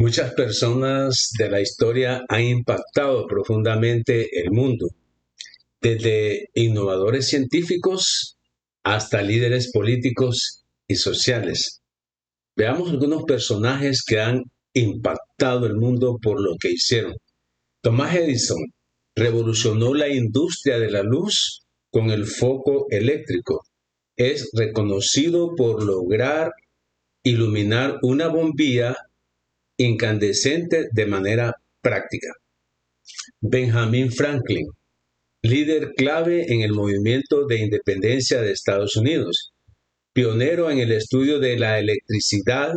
Muchas personas de la historia han impactado profundamente el mundo, desde innovadores científicos hasta líderes políticos y sociales. Veamos algunos personajes que han impactado el mundo por lo que hicieron. Thomas Edison revolucionó la industria de la luz con el foco eléctrico. Es reconocido por lograr iluminar una bombilla incandescente de manera práctica. Benjamin Franklin, líder clave en el movimiento de independencia de Estados Unidos, pionero en el estudio de la electricidad,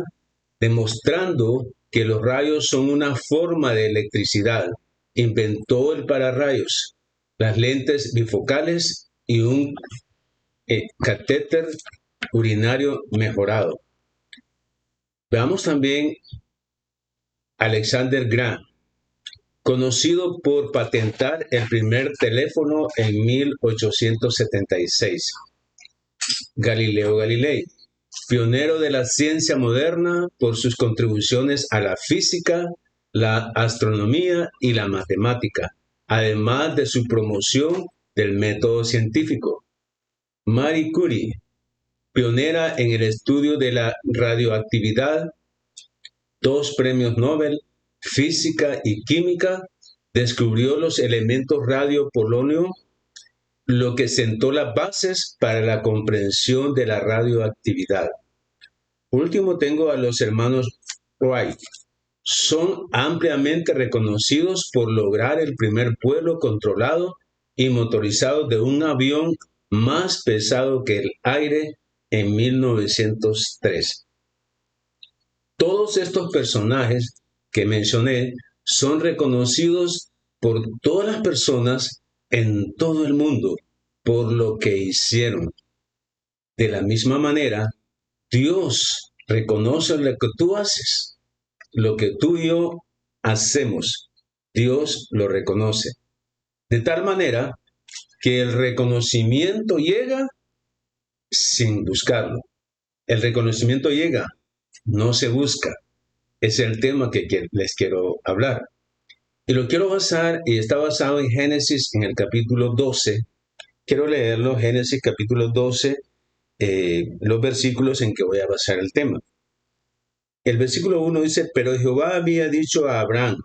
demostrando que los rayos son una forma de electricidad. Inventó el pararrayos, las lentes bifocales y un catéter urinario mejorado. Veamos también Alexander Graham, conocido por patentar el primer teléfono en 1876. Galileo Galilei, pionero de la ciencia moderna por sus contribuciones a la física, la astronomía y la matemática, además de su promoción del método científico. Marie Curie, pionera en el estudio de la radioactividad, 2 premios Nobel, física y química, descubrió los elementos radio-polonio, lo que sentó las bases para la comprensión de la radioactividad. Por último, tengo a los hermanos Wright. Son ampliamente reconocidos por lograr el primer vuelo controlado y motorizado de un avión más pesado que el aire en 1903. Todos estos personajes que mencioné son reconocidos por todas las personas en todo el mundo por lo que hicieron. De la misma manera, Dios reconoce lo que tú haces, lo que tú y yo hacemos. Dios lo reconoce. De tal manera que el reconocimiento llega sin buscarlo. El reconocimiento llega, no se busca. Es el tema que les quiero hablar. Y lo quiero basar, y está basado en Génesis en el capítulo 12. Quiero leerlo, Génesis capítulo 12, los versículos en que voy a basar el tema. El versículo 1 dice, pero Jehová había dicho a Abraham,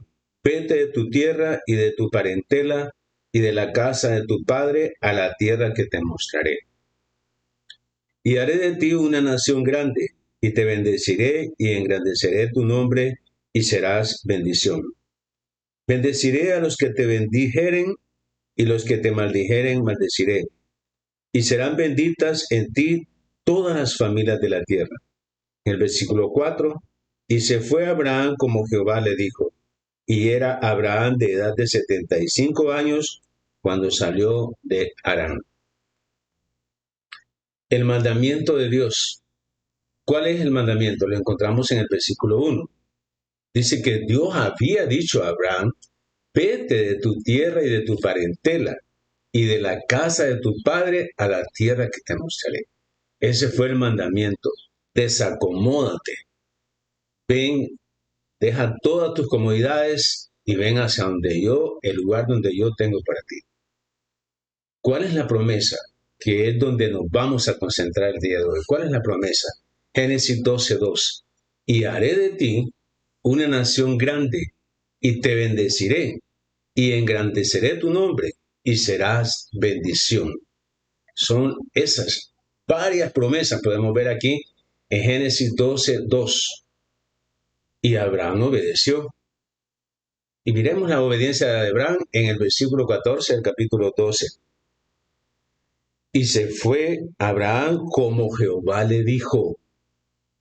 vete de tu tierra y de tu parentela y de la casa de tu padre a la tierra que te mostraré. Y haré de ti una nación grande, y te bendeciré y engrandeceré tu nombre, y serás bendición. Bendeciré a los que te bendijeren, y los que te maldijeren maldeciré. Y serán benditas en ti todas las familias de la tierra. En el versículo 4, y se fue Abraham como Jehová le dijo, y era Abraham de edad de 75 años cuando salió de Harán. El mandamiento de Dios. ¿Cuál es el mandamiento? Lo encontramos en el versículo 1. Dice que Dios había dicho a Abraham, vete de tu tierra y de tu parentela y de la casa de tu padre a la tierra que te mostraré. Ese fue el mandamiento. Desacomódate. Ven, deja todas tus comodidades y ven hacia el lugar donde yo tengo para ti. ¿Cuál es la promesa? Que es donde nos vamos a concentrar el día de hoy. ¿Cuál es la promesa? Génesis 12:2. Y haré de ti una nación grande, y te bendeciré, y engrandeceré tu nombre, y serás bendición. Son esas varias promesas, podemos ver aquí en Génesis 12:2. Y Abraham obedeció. Y miremos la obediencia de Abraham en el versículo 14 del capítulo 12. Y se fue Abraham como Jehová le dijo.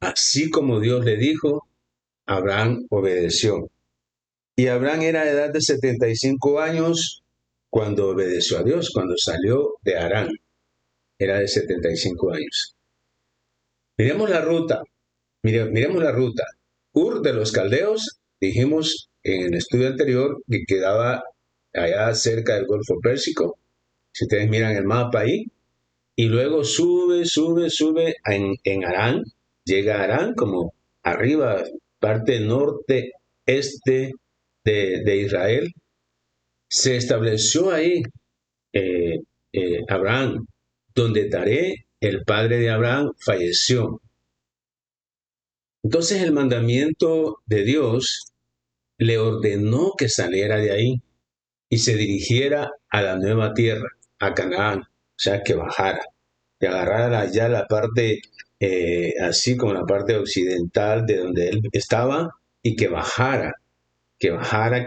Así como Dios le dijo, Abraham obedeció. Y Abraham era de edad de 75 años cuando obedeció a Dios, cuando salió de Harán. Era de 75 años. Miremos la ruta. Miremos la ruta. Ur de los Caldeos, dijimos en el estudio anterior que quedaba allá cerca del Golfo Pérsico. Si ustedes miran el mapa ahí. Y luego sube en Harán. Llega a Harán como arriba, parte norte este de Israel, se estableció ahí eh, Abraham, donde Taré, el padre de Abraham, falleció. Entonces el mandamiento de Dios le ordenó que saliera de ahí y se dirigiera a la nueva tierra, a Canaán, o sea, que bajara, que agarrara ya la parte, así como la parte occidental de donde él estaba, y que bajara, que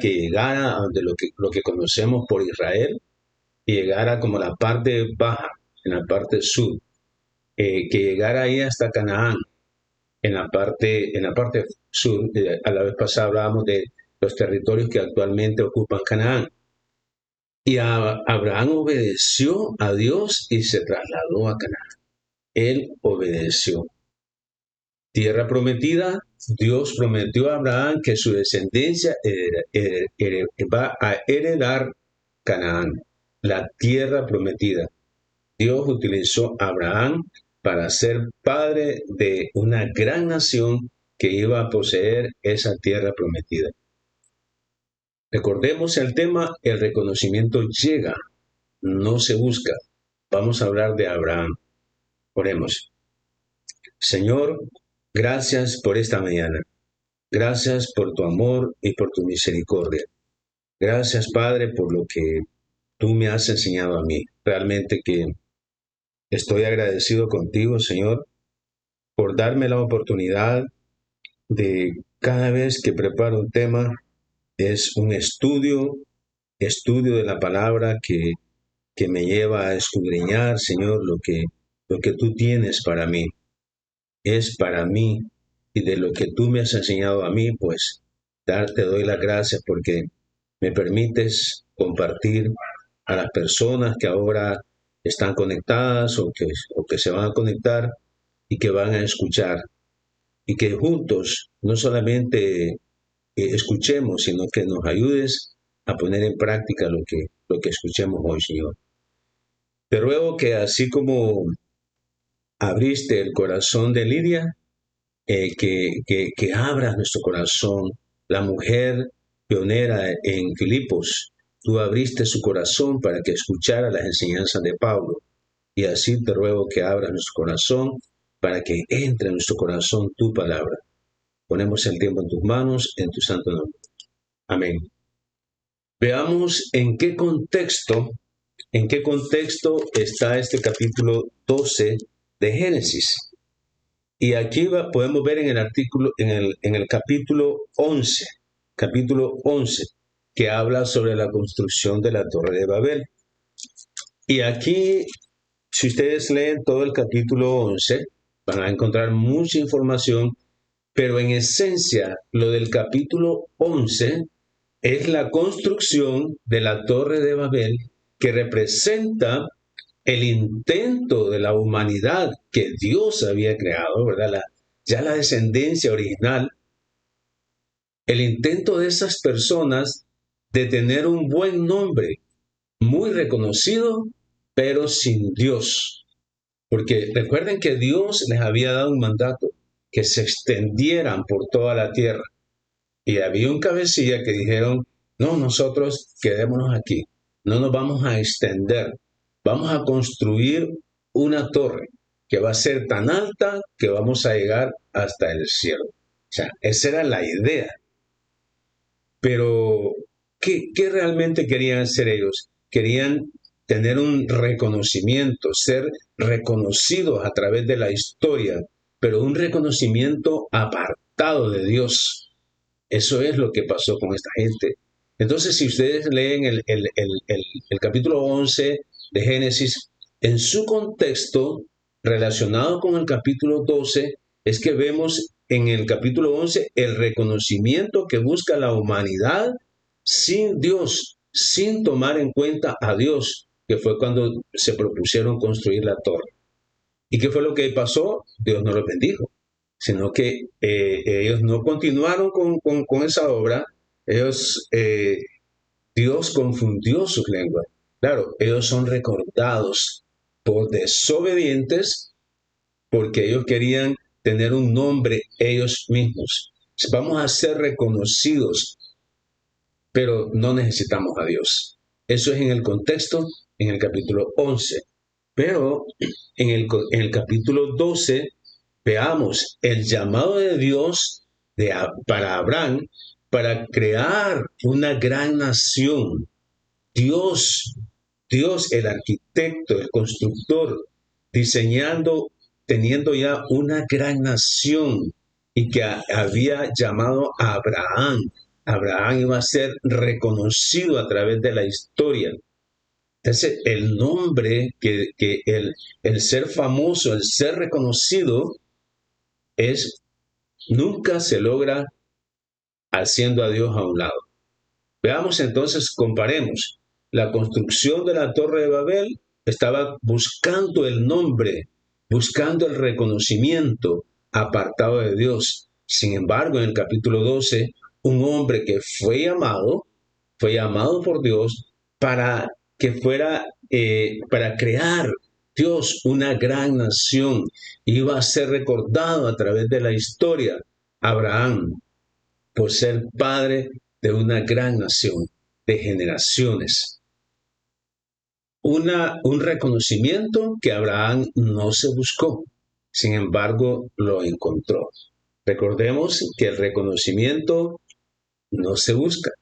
llegara a donde lo que conocemos por Israel, y llegara como la parte baja, en la parte sur, que llegara ahí hasta Canaán, en la parte sur. A la vez pasada hablábamos de los territorios que actualmente ocupan Canaán. Y Abraham obedeció a Dios y se trasladó a Canaán. Él obedeció. Tierra prometida, Dios prometió a Abraham que su descendencia va a heredar Canaán, la tierra prometida. Dios utilizó a Abraham para ser padre de una gran nación que iba a poseer esa tierra prometida. Recordemos el tema, el reconocimiento llega, no se busca. Vamos a hablar de Abraham. Oremos. Señor, gracias por esta mañana. Gracias por tu amor y por tu misericordia. Gracias, Padre, por lo que tú me has enseñado a mí. Realmente que estoy agradecido contigo, Señor, por darme la oportunidad de cada vez que preparo un tema, es un estudio de la palabra que me lleva a escudriñar, Señor, lo que tú tienes para mí. Es para mí, y de lo que tú me has enseñado a mí, pues te doy las gracias porque me permites compartir a las personas que ahora están conectadas o que se van a conectar y que van a escuchar, y que juntos no solamente escuchemos, sino que nos ayudes a poner en práctica lo que escuchemos hoy, Señor. Te ruego que así como abriste el corazón de Lidia, que abras nuestro corazón. La mujer pionera en Filipos, tú abriste su corazón para que escuchara las enseñanzas de Pablo. Y así te ruego que abras nuestro corazón para que entre en nuestro corazón tu palabra. Ponemos el tiempo en tus manos, en tu santo nombre. Amén. Veamos en qué contexto está este capítulo 12 de Génesis. Y aquí podemos ver en el artículo, en el capítulo 11, que habla sobre la construcción de la Torre de Babel. Y aquí, si ustedes leen todo el capítulo 11, van a encontrar mucha información, pero en esencia, lo del capítulo 11 es la construcción de la Torre de Babel, que representa el intento de la humanidad que Dios había creado, ¿verdad? Ya la descendencia original, el intento de esas personas de tener un buen nombre, muy reconocido, pero sin Dios. Porque recuerden que Dios les había dado un mandato, que se extendieran por toda la tierra. Y había un cabecilla que dijeron, no, nosotros quedémonos aquí, no nos vamos a extender, vamos a construir una torre que va a ser tan alta que vamos a llegar hasta el cielo. O sea, esa era la idea. Pero, ¿qué realmente querían hacer ellos? Querían tener un reconocimiento, ser reconocidos a través de la historia, pero un reconocimiento apartado de Dios. Eso es lo que pasó con esta gente. Entonces, si ustedes leen el capítulo 11 de Génesis, en su contexto relacionado con el capítulo 12, es que vemos en el capítulo 11 el reconocimiento que busca la humanidad sin Dios, sin tomar en cuenta a Dios, que fue cuando se propusieron construir la torre. ¿Y qué fue lo que pasó? Dios no los bendijo, sino que ellos no continuaron con esa obra. Dios confundió sus lenguas. Claro, ellos son recordados por desobedientes porque ellos querían tener un nombre ellos mismos. Vamos a ser reconocidos, pero no necesitamos a Dios. Eso es en el contexto, en el capítulo 11. Pero en el capítulo 12, veamos el llamado de Dios para Abraham para crear una gran nación. Dios, Dios, el arquitecto, el constructor, diseñando, teniendo ya una gran nación y que había llamado a Abraham. Abraham iba a ser reconocido a través de la historia. Entonces, el nombre, el ser famoso, el ser reconocido, nunca se logra haciendo a Dios a un lado. Veamos entonces, comparemos. La construcción de la Torre de Babel estaba buscando el nombre, buscando el reconocimiento, apartado de Dios. Sin embargo, en el capítulo 12, un hombre que fue llamado por Dios para que fuera, para crear Dios una gran nación. Iba a ser recordado a través de la historia. Abraham, por ser padre de una gran nación, de generaciones. Un reconocimiento que Abraham no se buscó, sin embargo lo encontró. Recordemos que el reconocimiento no se busca,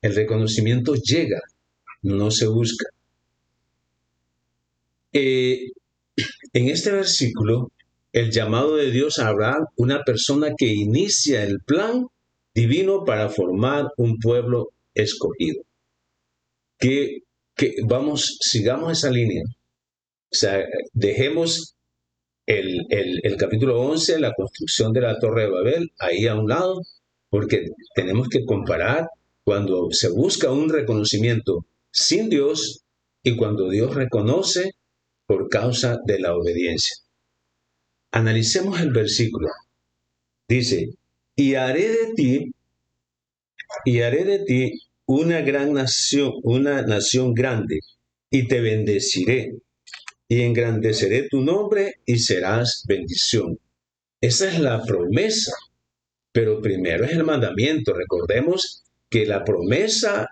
el reconocimiento llega, no se busca. En este versículo, el llamado de Dios a Abraham, una persona que inicia el plan divino para formar un pueblo escogido. Sigamos esa línea. O sea, dejemos el capítulo 11, la construcción de la Torre de Babel, ahí a un lado, porque tenemos que comparar cuando se busca un reconocimiento sin Dios y cuando Dios reconoce por causa de la obediencia. Analicemos el versículo. Dice, y haré de ti una gran nación, una nación grande, y te bendeciré, y engrandeceré tu nombre, y serás bendición. Esa es la promesa, pero primero es el mandamiento. Recordemos que la promesa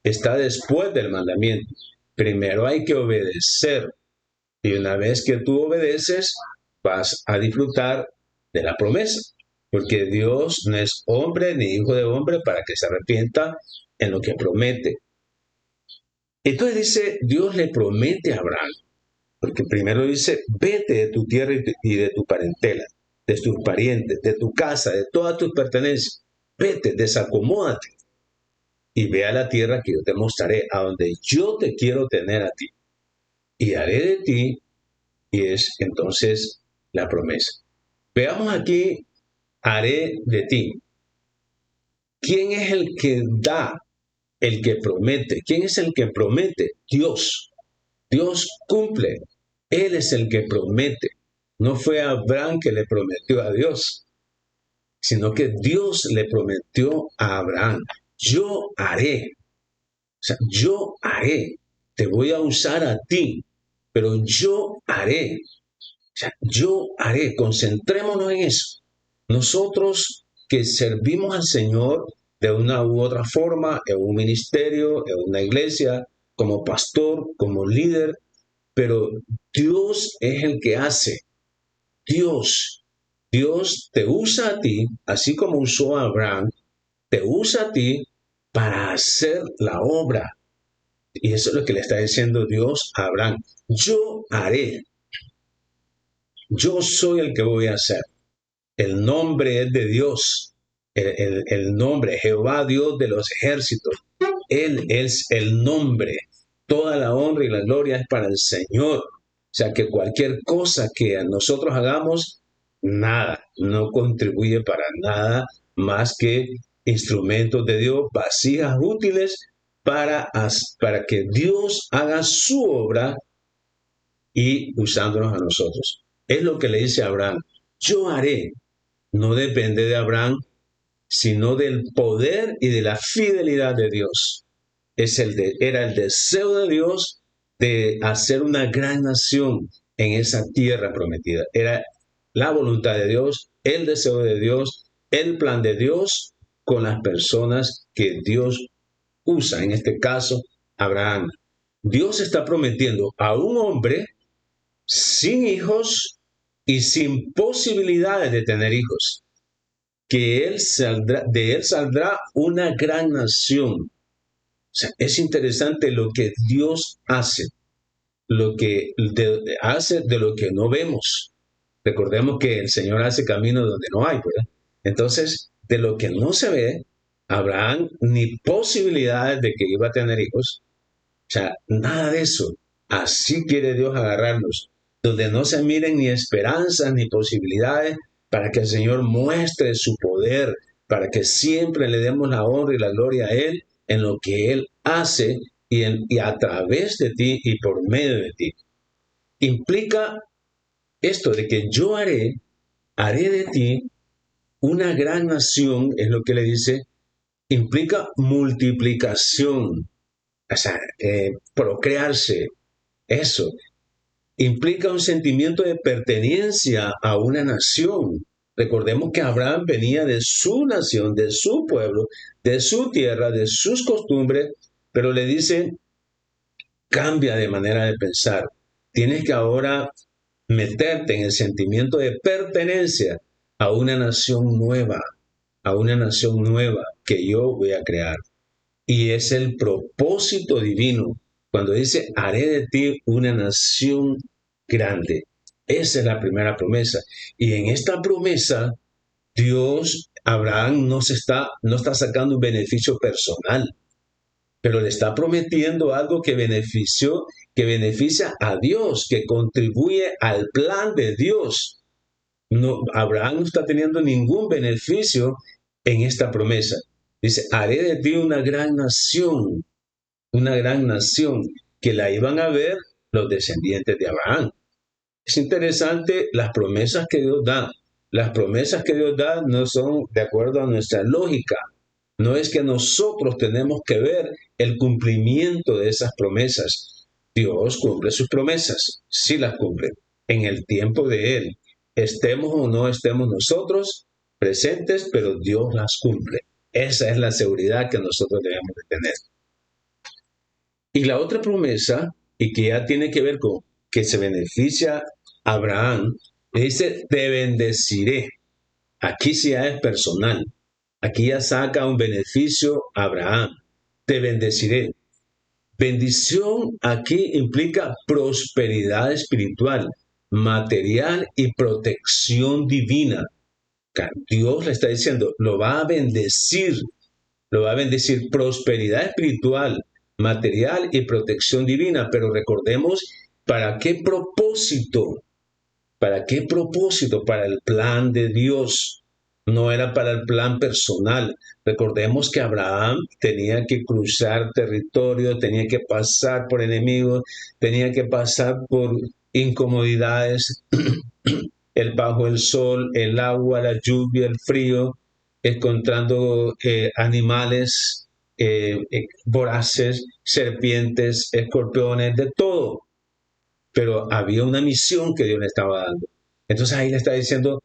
está después del mandamiento. Primero hay que obedecer, y una vez que tú obedeces, vas a disfrutar de la promesa. Porque Dios no es hombre ni hijo de hombre para que se arrepienta en lo que promete. Entonces dice, Dios le promete a Abraham, porque primero dice, vete de tu tierra y de tu parentela, de tus parientes, de tu casa, de todas tus pertenencias. Vete, desacomódate y ve a la tierra que yo te mostraré, a donde yo te quiero tener a ti. Y haré de ti, y es entonces la promesa. Veamos aquí, haré de ti. ¿Quién es el que da, el que promete? ¿Quién es el que promete? Dios. Dios cumple. Él es el que promete. No fue Abraham que le prometió a Dios, sino que Dios le prometió a Abraham. Yo haré. O sea, yo haré. Te voy a usar a ti, pero yo haré. O sea, yo haré. Concentrémonos en eso. Nosotros que servimos al Señor de una u otra forma, en un ministerio, en una iglesia, como pastor, como líder, pero Dios es el que hace. Dios te usa a ti, así como usó a Abraham, te usa a ti para hacer la obra. Y eso es lo que le está diciendo Dios a Abraham. Yo haré. Yo soy el que voy a hacer. El nombre es de Dios. El nombre, Jehová Dios de los ejércitos. Él es el nombre. Toda la honra y la gloria es para el Señor. O sea que cualquier cosa que nosotros hagamos, nada, no contribuye para nada más que instrumentos de Dios, vasijas útiles para que Dios haga su obra y usándonos a nosotros. Es lo que le dice a Abraham. Yo haré. No depende de Abraham, sino del poder y de la fidelidad de Dios. Era el deseo de Dios de hacer una gran nación en esa tierra prometida. Era la voluntad de Dios, el deseo de Dios, el plan de Dios con las personas que Dios usa, en este caso, Abraham. Dios está prometiendo a un hombre sin hijos y sin posibilidades de tener hijos, que de él saldrá una gran nación. O sea, es interesante lo que Dios hace, hace de lo que no vemos. Recordemos que el Señor hace camino donde no hay, ¿verdad? Entonces, de lo que no se ve, Abraham ni posibilidades de que iba a tener hijos. O sea, nada de eso. Así quiere Dios agarrarnos, donde no se miren ni esperanzas ni posibilidades, para que el Señor muestre su poder, para que siempre le demos la honra y la gloria a Él en lo que Él hace y a través de ti y por medio de ti. Implica esto de que yo haré de ti una gran nación, es lo que le dice, implica multiplicación, o sea, procrearse, eso. Implica un sentimiento de pertenencia a una nación. Recordemos que Abraham venía de su nación, de su pueblo, de su tierra, de sus costumbres, pero le dice, cambia de manera de pensar. Tienes que ahora meterte en el sentimiento de pertenencia a una nación nueva que yo voy a crear. Y es el propósito divino. Cuando dice, haré de ti una nación grande. Esa es la primera promesa. Y en esta promesa, Dios, Abraham no está sacando un beneficio personal, pero le está prometiendo algo que beneficia a Dios, que contribuye al plan de Dios. No, Abraham no está teniendo ningún beneficio en esta promesa. Dice, haré de ti una gran nación, que la iban a ver los descendientes de Abraham. Es interesante las promesas que Dios da. Las promesas que Dios da no son de acuerdo a nuestra lógica. No es que nosotros tenemos que ver el cumplimiento de esas promesas. Dios cumple sus promesas, sí las cumple, en el tiempo de Él. Estemos o no estemos nosotros presentes, pero Dios las cumple. Esa es la seguridad que nosotros debemos de tener. Y la otra promesa, y que ya tiene que ver con que se beneficia a Abraham, le dice, te bendeciré. Aquí sí ya es personal. Aquí ya saca un beneficio a Abraham. Te bendeciré. Bendición aquí implica prosperidad espiritual, material y protección divina. Dios le está diciendo, lo va a bendecir prosperidad espiritual, material y protección divina. Pero recordemos, ¿para qué propósito? ¿Para qué propósito? Para el plan de Dios. No era para el plan personal. Recordemos que Abraham tenía que cruzar territorio, tenía que pasar por enemigos, tenía que pasar por incomodidades, bajo el sol, el agua, la lluvia, el frío, encontrando animales voraces, serpientes, escorpiones, de todo. Pero había una misión que Dios le estaba dando. Entonces ahí le está diciendo,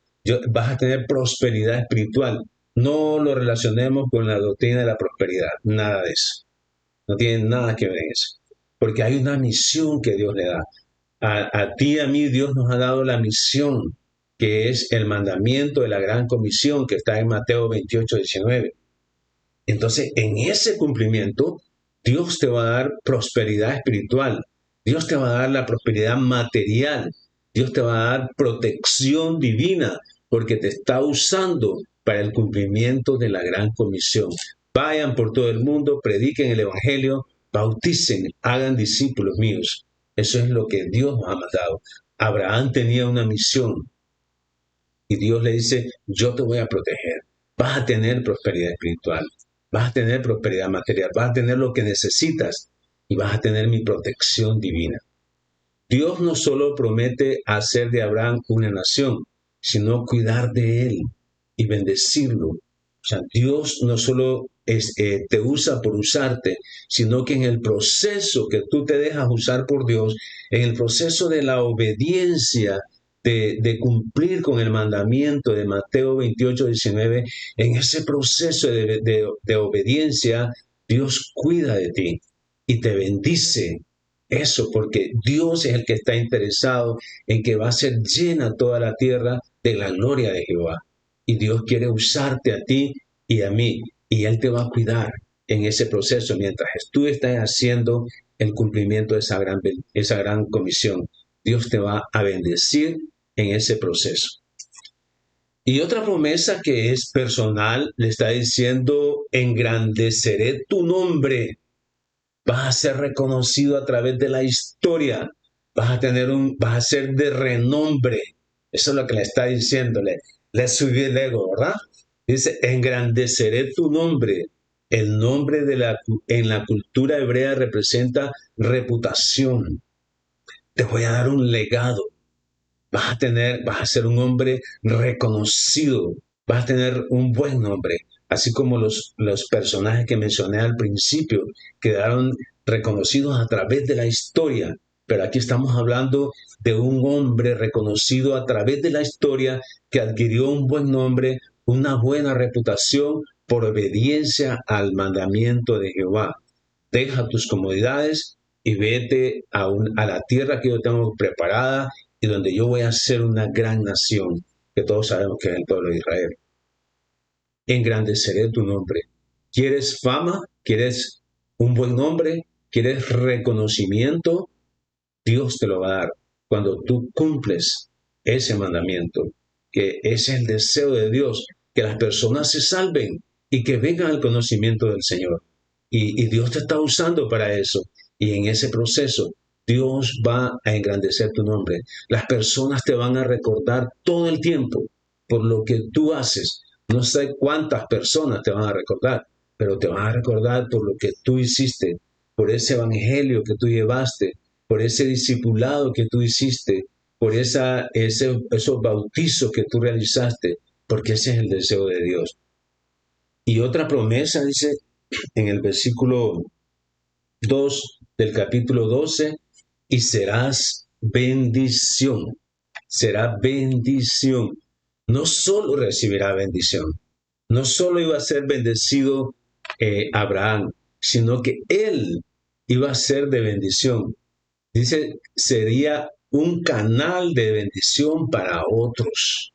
vas a tener prosperidad espiritual. No lo relacionemos con la doctrina de la prosperidad, nada de eso. No tiene nada que ver en eso. Porque hay una misión que Dios le da. A ti y a mí Dios nos ha dado la misión, que es el mandamiento de la gran comisión, que está en Mateo 28:19. Entonces, en ese cumplimiento, Dios te va a dar prosperidad espiritual. Dios te va a dar la prosperidad material. Dios te va a dar protección divina, porque te está usando para el cumplimiento de la gran comisión. Vayan por todo el mundo, prediquen el evangelio, bauticen, hagan discípulos míos. Eso es lo que Dios nos ha mandado. Abraham tenía una misión y Dios le dice, yo te voy a proteger. Vas a tener prosperidad espiritual, vas a tener prosperidad material, vas a tener lo que necesitas y vas a tener mi protección divina. Dios no solo promete hacer de Abraham una nación, sino cuidar de él y bendecirlo. O sea, Dios no solo te usa por usarte, sino que en el proceso que tú te dejas usar por Dios, en el proceso de la obediencia, de cumplir con el mandamiento de Mateo 28:19, en ese proceso de obediencia, Dios cuida de ti y te bendice. Eso porque Dios es el que está interesado en que va a ser llena toda la tierra de la gloria de Jehová. Y Dios quiere usarte a ti y a mí, y Él te va a cuidar en ese proceso mientras tú estás haciendo el cumplimiento de esa gran comisión. Dios te va a bendecir en ese proceso. Y otra promesa que es personal, le está diciendo, engrandeceré tu nombre. Vas a ser reconocido a través de la historia. Vas a ser de renombre. Eso es lo que le está diciendo. Le subió el ego, ¿verdad? Dice, engrandeceré tu nombre. El nombre en la cultura hebrea representa reputación. Te voy a dar un legado. Vas a ser un hombre reconocido, vas a tener un buen nombre, así como los personajes que mencioné al principio quedaron reconocidos a través de la historia, pero aquí estamos hablando de un hombre reconocido a través de la historia que adquirió un buen nombre, una buena reputación por obediencia al mandamiento de Jehová. Deja tus comodidades y vete a la tierra que yo tengo preparada y donde yo voy a ser una gran nación, que todos sabemos que es el pueblo de Israel. Engrandeceré tu nombre. ¿Quieres fama? ¿Quieres un buen nombre? ¿Quieres reconocimiento? Dios te lo va a dar cuando tú cumples ese mandamiento, que es el deseo de Dios, que las personas se salven y que vengan al conocimiento del Señor. Y Dios te está usando para eso. Y en ese proceso, Dios va a engrandecer tu nombre. Las personas te van a recordar todo el tiempo por lo que tú haces. No sé cuántas personas te van a recordar, pero te van a recordar por lo que tú hiciste, por ese evangelio que tú llevaste, por ese discipulado que tú hiciste, por esos bautizos que tú realizaste, porque ese es el deseo de Dios. Y otra promesa dice en el versículo 2 del capítulo 12, y serás bendición, será bendición. No solo recibirá bendición, no solo iba a ser bendecido Abraham, sino que él iba a ser de bendición. Dice, sería un canal de bendición para otros.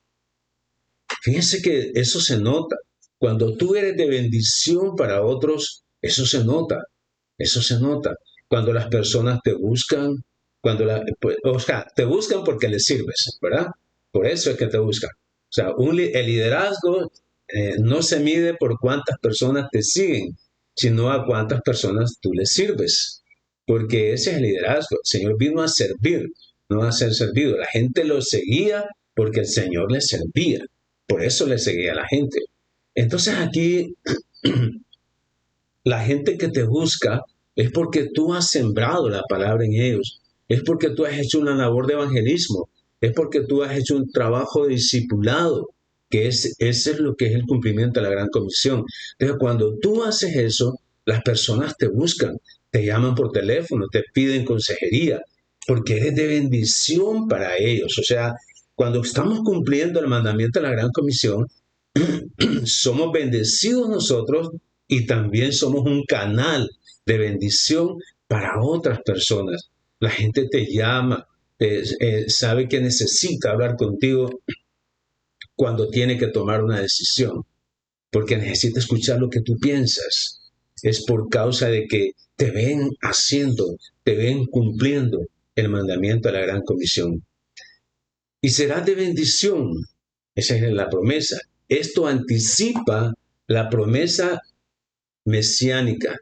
Fíjense que eso se nota. Cuando tú eres de bendición para otros, eso se nota. Eso se nota. Cuando las personas te buscan, o sea, te buscan porque les sirves, ¿verdad? Por eso es que te buscan. O sea, el liderazgo no se mide por cuántas personas te siguen, sino a cuántas personas tú les sirves. Porque ese es el liderazgo. El Señor vino a servir, no a ser servido. La gente lo seguía porque el Señor les servía. Por eso le seguía a la gente. Entonces aquí la gente que te busca es porque tú has sembrado la palabra en ellos, es porque tú has hecho una labor de evangelismo, es porque tú has hecho un trabajo de discipulado, ese es lo que es el cumplimiento de la gran comisión. Entonces, cuando tú haces eso, las personas te buscan, te llaman por teléfono, te piden consejería, porque eres de bendición para ellos. O sea, cuando estamos cumpliendo el mandamiento de la gran comisión, somos bendecidos nosotros y también somos un canal de bendición para otras personas. La gente te llama, sabe que necesita hablar contigo cuando tiene que tomar una decisión, porque necesita escuchar lo que tú piensas. Es por causa de que te ven haciendo, te ven cumpliendo el mandamiento de la gran comisión. Y serás de bendición. Esa es la promesa. Esto anticipa la promesa mesiánica.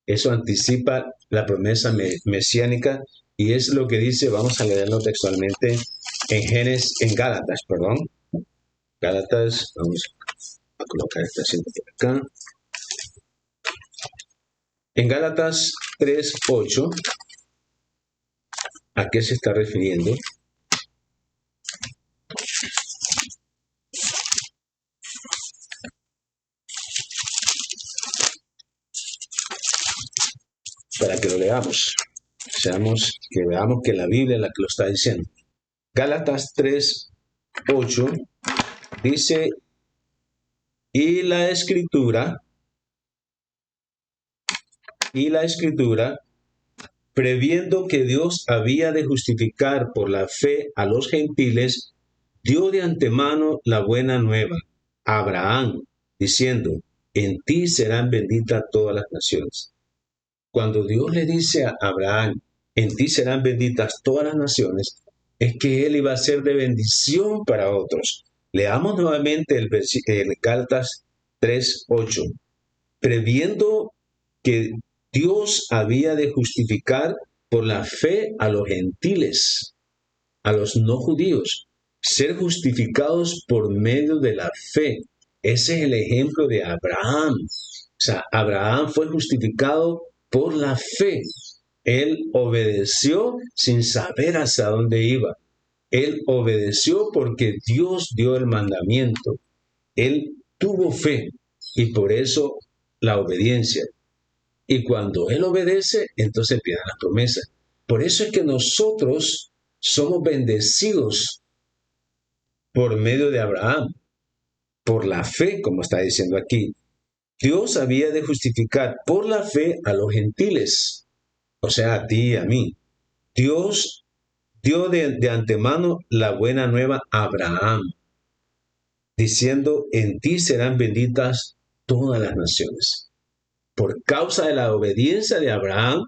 Eso anticipa la promesa mesiánica y es lo que dice, vamos a leerlo textualmente en Gálatas, perdón. Gálatas, vamos a colocar esta cinta por acá. En Gálatas 3:8, ¿a qué se está refiriendo? Para que lo leamos. Que veamos que la Biblia es la que lo está diciendo. Gálatas 3:8 dice, y la escritura, previendo que Dios había de justificar por la fe a los gentiles, dio de antemano la buena nueva a Abraham, diciendo, en ti serán benditas todas las naciones. Cuando Dios le dice a Abraham, en ti serán benditas todas las naciones, es que él iba a ser de bendición para otros. Leamos nuevamente el Gálatas 3:8. Previendo que Dios había de justificar por la fe a los gentiles, a los no judíos, ser justificados por medio de la fe. Ese es el ejemplo de Abraham. O sea, Abraham fue justificado por la fe. Él obedeció sin saber hacia dónde iba. Él obedeció porque Dios dio el mandamiento. Él tuvo fe y por eso la obediencia. Y cuando Él obedece, entonces vienen las promesas. Por eso es que nosotros somos bendecidos por medio de Abraham, por la fe, como está diciendo aquí. Dios había de justificar por la fe a los gentiles, o sea, a ti y a mí. Dios dio de antemano la buena nueva a Abraham, diciendo, en ti serán benditas todas las naciones. Por causa de la obediencia de Abraham,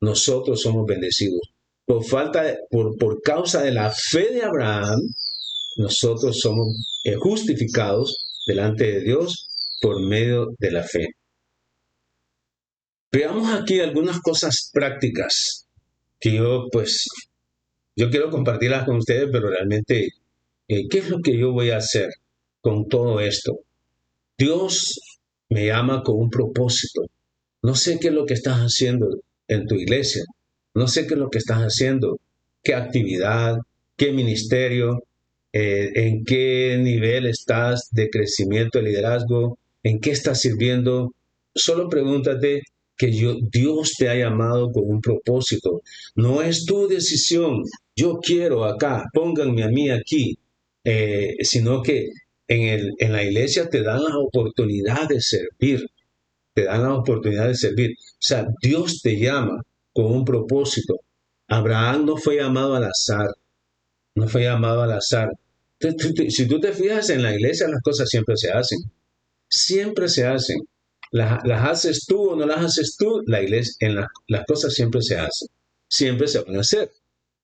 nosotros somos bendecidos. Por causa de la fe de Abraham, nosotros somos justificados delante de Dios por medio de la fe. Veamos aquí algunas cosas prácticas que yo quiero compartirlas con ustedes, pero realmente, ¿qué es lo que yo voy a hacer con todo esto? Dios me llama con un propósito. No sé qué es lo que estás haciendo en tu iglesia. No sé qué es lo que estás haciendo, qué actividad, qué ministerio, en qué nivel estás de crecimiento, de liderazgo, en qué estás sirviendo. Solo pregúntate que Dios te ha llamado con un propósito. No es tu decisión. Yo quiero acá, pónganme a mí aquí, sino que en la iglesia te dan la oportunidad de servir. Te dan la oportunidad de servir. O sea, Dios te llama con un propósito. Abraham no fue llamado al azar. No fue llamado al azar. Si tú te fijas en la iglesia, las cosas siempre se hacen. Siempre se hacen. Las haces tú o no las haces tú, la iglesia, las cosas siempre se hacen. Siempre se van a hacer.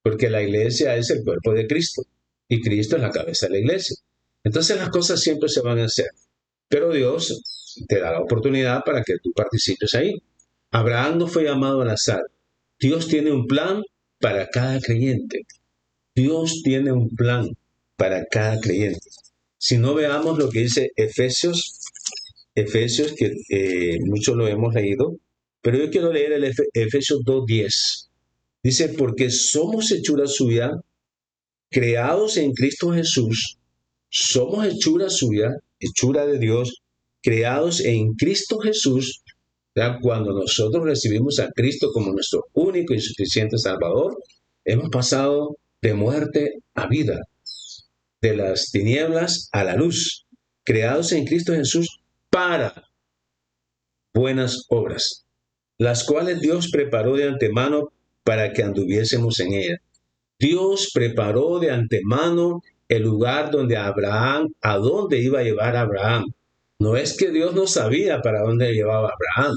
Porque la iglesia es el cuerpo de Cristo. Y Cristo es la cabeza de la iglesia. Entonces las cosas siempre se van a hacer. Pero Dios te da la oportunidad para que tú participes ahí. Abraham no fue llamado al azar. Dios tiene un plan para cada creyente. Dios tiene un plan para cada creyente. Si no, veamos lo que dice Efesios que muchos lo hemos leído, pero yo quiero leer el Efesios 2:10. Dice, porque somos hechura suya, creados en Cristo Jesús, somos hechura suya, hechura de Dios, creados en Cristo Jesús. ¿Verdad? Cuando nosotros recibimos a Cristo como nuestro único y suficiente Salvador, hemos pasado de muerte a vida, de las tinieblas a la luz, creados en Cristo Jesús para buenas obras, las cuales Dios preparó de antemano para que anduviésemos en ellas. Dios preparó de antemano el lugar donde a dónde iba a llevar a Abraham. No es que Dios no sabía para dónde llevaba a Abraham.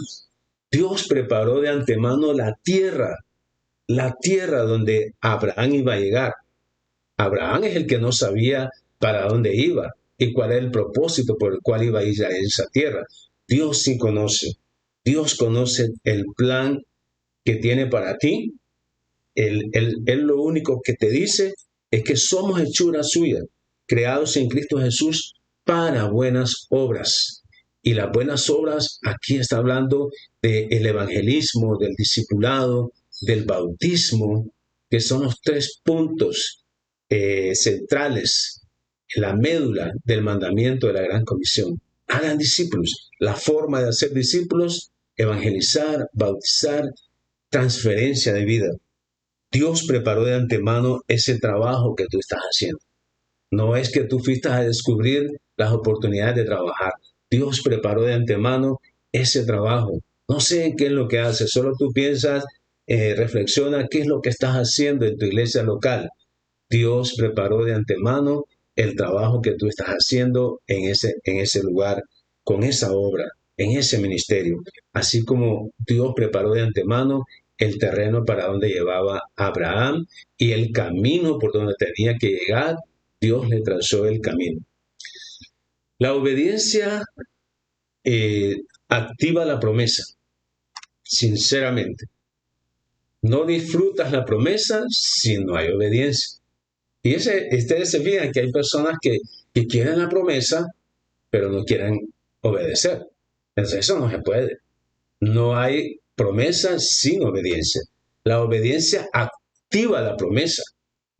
Dios preparó de antemano la tierra donde Abraham iba a llegar. Abraham es el que no sabía para dónde iba y cuál era el propósito por el cual iba a ir a esa tierra. Dios sí conoce. Dios conoce el plan que tiene para ti. Él lo único que te dice es que somos hechura suya, creados en Cristo Jesús para buenas obras. Y las buenas obras, aquí está hablando del evangelismo, del discipulado, del bautismo, que son los 3 puntos centrales, la médula del mandamiento de la Gran Comisión. Hagan discípulos. La forma de hacer discípulos, evangelizar, bautizar, transferencia de vida. Dios preparó de antemano ese trabajo que tú estás haciendo. No es que tú fuiste a descubrir las oportunidades de trabajar. Dios preparó de antemano ese trabajo. No sé qué es lo que haces, solo tú piensas, reflexiona qué es lo que estás haciendo en tu iglesia local. Dios preparó de antemano el trabajo que tú estás haciendo en ese lugar, con esa obra, en ese ministerio. Así como Dios preparó de antemano el terreno para donde llevaba a Abraham y el camino por donde tenía que llegar, Dios le trazó el camino. La obediencia activa la promesa, sinceramente. No disfrutas la promesa si no hay obediencia. Y ustedes se fijan que hay personas que quieren la promesa, pero no quieren obedecer. Entonces eso no se puede. No hay promesa sin obediencia. La obediencia activa la promesa.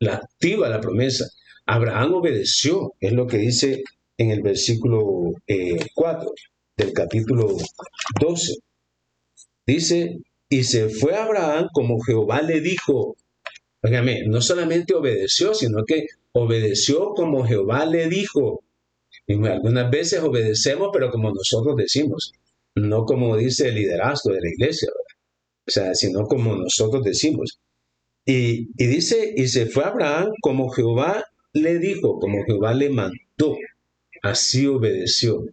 La activa la promesa. Abraham obedeció, es lo que dice en el versículo 4 del capítulo 12. Dice, y se fue Abraham como Jehová le dijo. Óigame, no solamente obedeció, sino que obedeció como Jehová le dijo. Y algunas veces obedecemos, pero como nosotros decimos, no como dice el liderazgo de la iglesia, ¿verdad? O sea, sino como nosotros decimos. Y dice, y se fue Abraham como Jehová le dijo, como Jehová le mandó, así obedeció.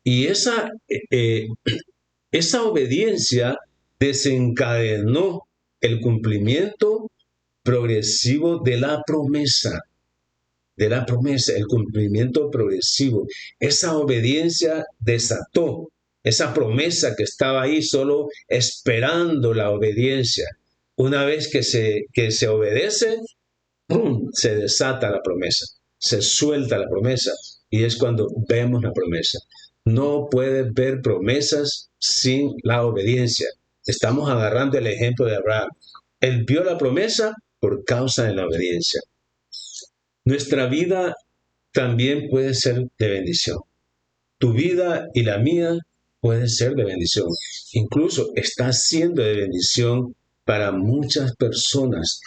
Y esa obediencia desencadenó el cumplimiento progresivo de la promesa, el cumplimiento progresivo. Esa obediencia desató esa promesa que estaba ahí solo esperando la obediencia. Una vez que se obedece, ¡pum!, se desata la promesa, se suelta la promesa y es cuando vemos la promesa. No puedes ver promesas sin la obediencia. Estamos agarrando el ejemplo de Abraham. Él vio la promesa por causa de la obediencia. Nuestra vida también puede ser de bendición. Tu vida y la mía puede ser de bendición. Incluso está siendo de bendición para muchas personas.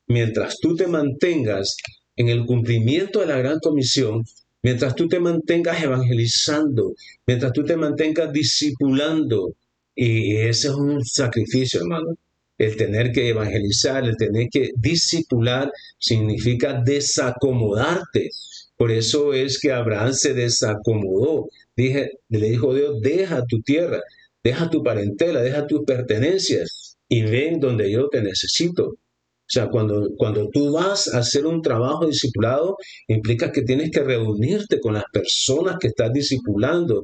Mientras tú te mantengas en el cumplimiento de la gran comisión, mientras tú te mantengas evangelizando, mientras tú te mantengas discipulando, y ese es un sacrificio, hermano. El tener que evangelizar, el tener que discipular, significa desacomodarte. Por eso es que Abraham se desacomodó. Le dijo Dios, deja tu tierra, deja tu parentela, deja tus pertenencias y ven donde yo te necesito. O sea, cuando tú vas a hacer un trabajo discipulado, implica que tienes que reunirte con las personas que estás discipulando,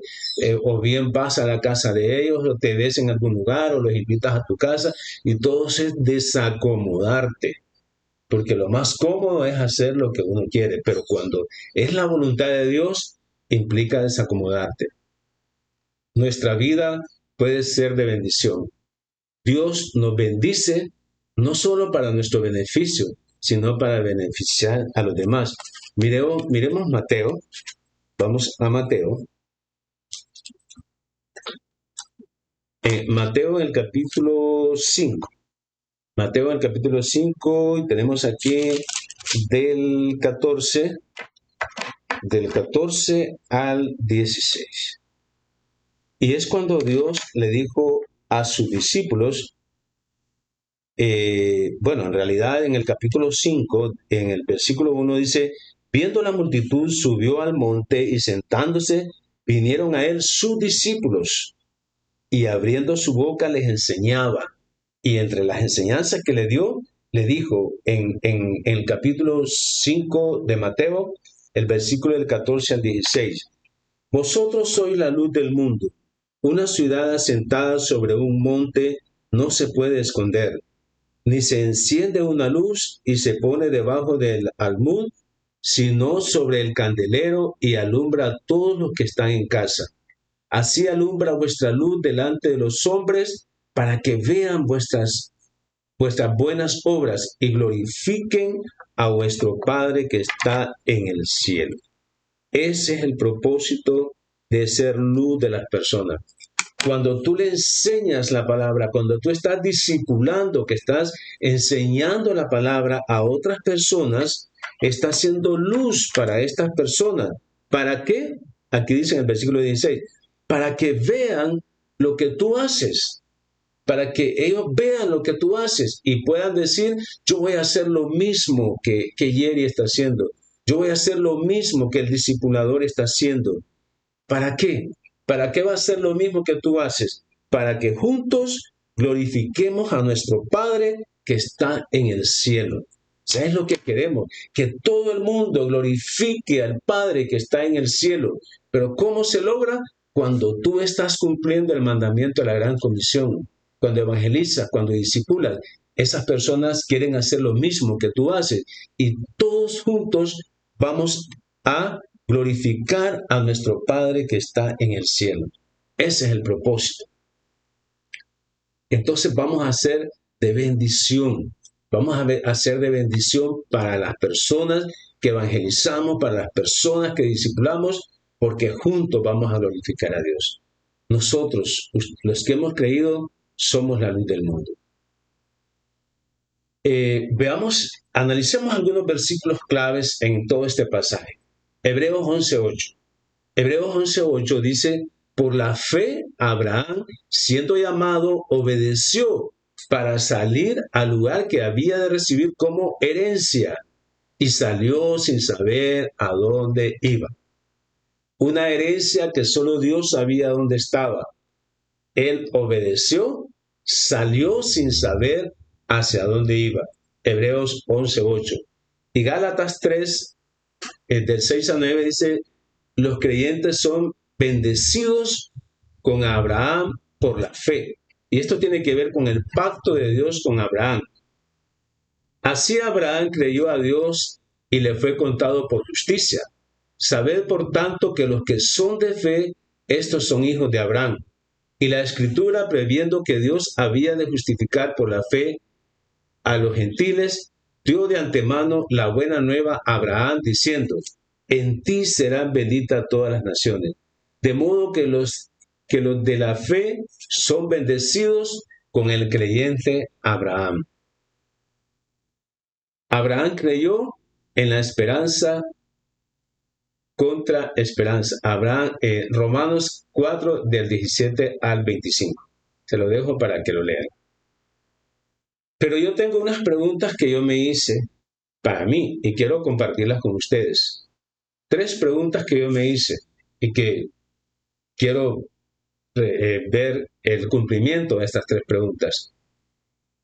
o bien vas a la casa de ellos, o te ves en algún lugar, o los invitas a tu casa, y todo es desacomodarte. Porque lo más cómodo es hacer lo que uno quiere, pero cuando es la voluntad de Dios, implica desacomodarte. Nuestra vida puede ser de bendición. Dios nos bendice no solo para nuestro beneficio, sino para beneficiar a los demás. Miremos Mateo. Vamos a Mateo. Mateo en el capítulo 5. Mateo en el capítulo 5, y tenemos aquí del 14 al 16. Y es cuando Dios le dijo a sus discípulos, en realidad en el capítulo 5, en el versículo 1 dice, viendo la multitud subió al monte y sentándose vinieron a él sus discípulos y abriendo su boca les enseñaba. Y entre las enseñanzas que le dio, le dijo en el capítulo 5 de Mateo, el versículo del 14 al 16, vosotros sois la luz del mundo. Una ciudad asentada sobre un monte no se puede esconder, ni se enciende una luz y se pone debajo del almud, sino sobre el candelero y alumbra a todos los que están en casa. Así alumbra vuestra luz delante de los hombres, para que vean vuestras buenas obras y glorifiquen a vuestro Padre que está en el cielo. Ese es el propósito de ser luz de las personas. Cuando tú le enseñas la palabra, cuando tú estás discipulando, que estás enseñando la palabra a otras personas, estás siendo luz para estas personas. ¿Para qué? Aquí dice en el versículo 16, para que vean lo que tú haces, para que ellos vean lo que tú haces y puedan decir, yo voy a hacer lo mismo que Jerry está haciendo, yo voy a hacer lo mismo que el discipulador está haciendo. ¿Para qué? ¿Para qué va a ser lo mismo que tú haces? Para que juntos glorifiquemos a nuestro Padre que está en el cielo. O sea, es lo que queremos, que todo el mundo glorifique al Padre que está en el cielo. Pero ¿cómo se logra? Cuando tú estás cumpliendo el mandamiento de la gran comisión, cuando evangelizas, cuando discipulas, esas personas quieren hacer lo mismo que tú haces y todos juntos vamos a glorificar a nuestro Padre que está en el cielo. Ese es el propósito. Entonces vamos a hacer de bendición. Vamos a hacer de bendición para las personas que evangelizamos, para las personas que discipulamos, porque juntos vamos a glorificar a Dios. Nosotros, los que hemos creído, somos la luz del mundo. Analicemos algunos versículos claves en todo este pasaje. Hebreos 11:8. Hebreos 11:8 dice, por la fe Abraham, siendo llamado, obedeció para salir al lugar que había de recibir como herencia y salió sin saber a dónde iba. Una herencia que solo Dios sabía dónde estaba. Él obedeció, salió sin saber hacia dónde iba. Hebreos 11:8. Y Gálatas 3, del 6 al 9 dice, los creyentes son bendecidos con Abraham por la fe. Y esto tiene que ver con el pacto de Dios con Abraham. Así Abraham creyó a Dios y le fue contado por justicia. Sabed por tanto que los que son de fe, estos son hijos de Abraham. Y la Escritura, previendo que Dios había de justificar por la fe a los gentiles, dio de antemano la buena nueva a Abraham, diciendo, en ti serán benditas todas las naciones. De modo que los de la fe son bendecidos con el creyente Abraham. Abraham creyó en la esperanza contra esperanza. Romanos 4, del 17 al 25. Se lo dejo para que lo lean. Pero yo tengo unas preguntas que yo me hice para mí y quiero compartirlas con ustedes. 3 preguntas que yo me hice y que quiero ver el cumplimiento de estas 3 preguntas.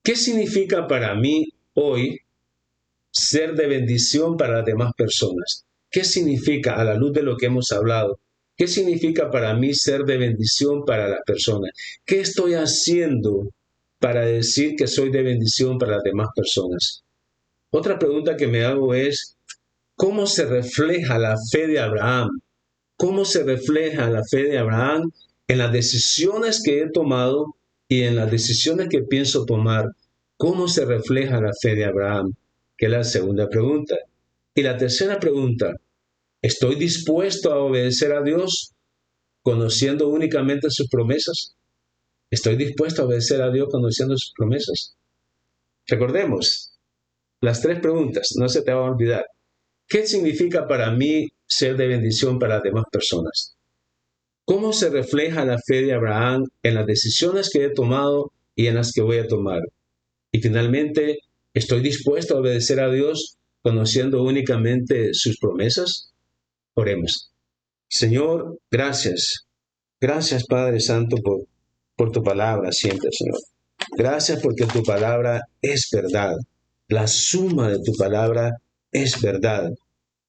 ¿Qué significa para mí hoy ser de bendición para las demás personas? ¿Qué significa, a la luz de lo que hemos hablado, qué significa para mí ser de bendición para las personas? ¿Qué estoy haciendo para decir que soy de bendición para las demás personas? Otra pregunta que me hago es, ¿cómo se refleja la fe de Abraham? ¿Cómo se refleja la fe de Abraham en las decisiones que he tomado y en las decisiones que pienso tomar? ¿Cómo se refleja la fe de Abraham? Que es la segunda pregunta. Y la tercera pregunta, ¿estoy dispuesto a obedecer a Dios conociendo únicamente sus promesas? ¿Estoy dispuesto a obedecer a Dios conociendo sus promesas? Recordemos las 3 preguntas, no se te va a olvidar. ¿Qué significa para mí ser de bendición para las demás personas? ¿Cómo se refleja la fe de Abraham en las decisiones que he tomado y en las que voy a tomar? Y finalmente, ¿estoy dispuesto a obedecer a Dios conociendo únicamente sus promesas? Oremos. Señor, gracias. Gracias, Padre Santo, por tu palabra siempre, Señor. Gracias porque tu palabra es verdad. La suma de tu palabra es verdad.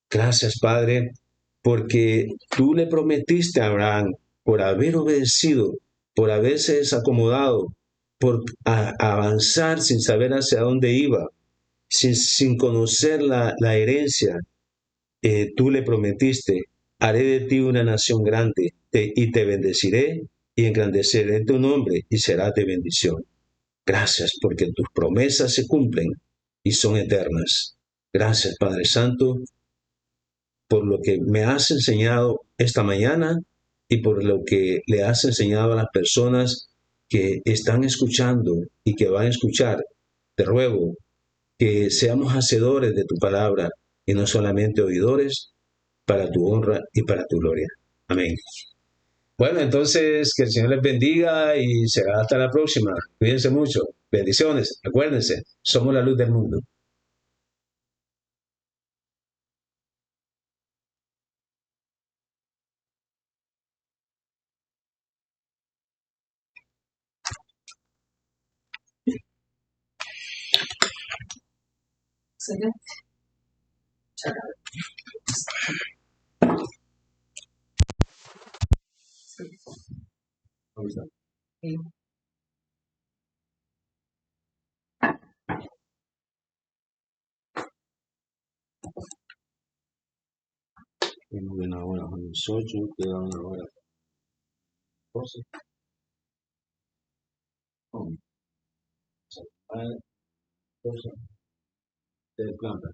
Gracias, Padre, porque tú le prometiste a Abraham, por haber obedecido, por haberse desacomodado, por avanzar sin saber hacia dónde iba, sin conocer la herencia, tú le prometiste, haré de ti una nación grande y te bendeciré y engrandeceré tu nombre y serás de bendición. Gracias porque tus promesas se cumplen y son eternas. Gracias, Padre Santo, por lo que me has enseñado esta mañana y por lo que le has enseñado a las personas que están escuchando y que van a escuchar. Te ruego que seamos hacedores de tu palabra y no solamente oidores, para tu honra y para tu gloria. Amén. Bueno, entonces que el Señor les bendiga y será hasta la próxima. Cuídense mucho. Bendiciones. Acuérdense, somos la luz del mundo. Tenemos una hora con 18, queda una hora. Cosas. Cosas. De planta.